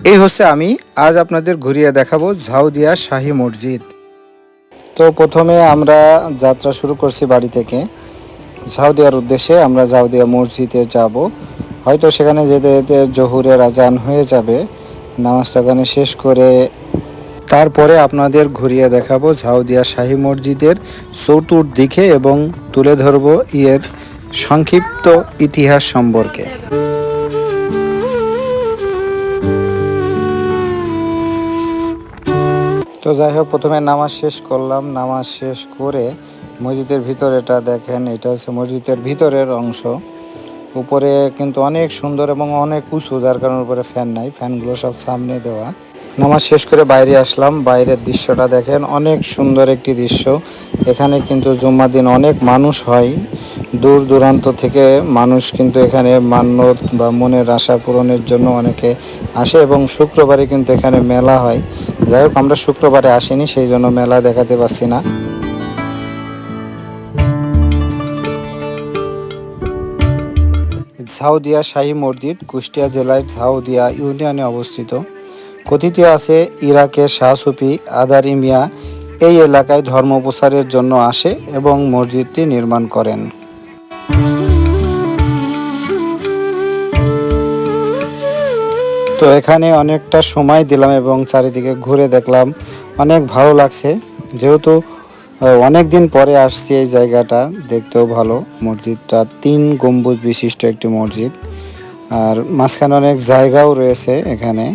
এই হচ্ছে আমি আজ আপনাদের ঘুরিয়ে দেখাবো ঝাউদিয়া শাহী মসজিদ। তো প্রথমে আমরা যাত্রা শুরু করছি বাড়ি থেকে। ঝাউদিয়ার উদ্দেশ্যে আমরা ঝাউদিয়া মসজিদে যাব। হয়তো সেখানে যেতে যেতে জোহরের আজান হয়ে যাবে। নামাজটা ওখানে শেষ করে তারপরে আপনাদের ঘুরিয়ে দেখাবো ঝাউদিয়া শাহী মসজিদের চতুর্দিকে এবং তুলে ধরবো এর সংক্ষিপ্ত ইতিহাস সম্পর্কে। তো যাই হোক, প্রথমে নামাজ শেষ করলাম। নামাজ শেষ করে মসজিদের ভিতরেটা দেখেন, এটা হচ্ছে মসজিদের ভিতরের অংশ। উপরে কিন্তু অনেক সুন্দর এবং অনেক উঁচু, যার কারণে উপরে ফ্যান নাই, ফ্যানগুলো সব সামনে দেওয়া। নামাজ শেষ করে বাইরে আসলাম। বাইরের দৃশ্যটা দেখেন, অনেক সুন্দর একটি দৃশ্য। এখানে কিন্তু জুম্মার দিন অনেক মানুষ হয়, দূর দূরান্ত থেকে মানুষ কিন্তু এখানে মান্যত বা মনের আশা পূরণের জন্য অনেকে আসে এবং শুক্রবারে কিন্তু এখানে মেলা হয়। যাই হোক, আমরা শুক্রবারে আসিনি, সেই জন্য মেলা দেখাতে পারছি না। ঝাউদিয়া শাহী মসজিদ কুষ্টিয়া জেলায় ঝাউদিয়া ইউনিয়নে অবস্থিত। কথিত আছে ইরাকের শাহ সুফি আদারি মিয়া এই এলাকায় ধর্ম প্রচারের জন্য আসে এবং মসজিদটি নির্মাণ করেন। তো এখানে অনেকটা সময় দিলাম এবং চারিদিকে ঘুরে দেখলাম, অনেক ভালো লাগছে। যেহেতু অনেক দিন পরে আসছি, এই জায়গাটা দেখতেও ভালো। মসজিদটা 3 গম্বুজ বিশিষ্ট একটি মসজিদ, আর মাঝখানে অনেক জায়গাও রয়েছে এখানে।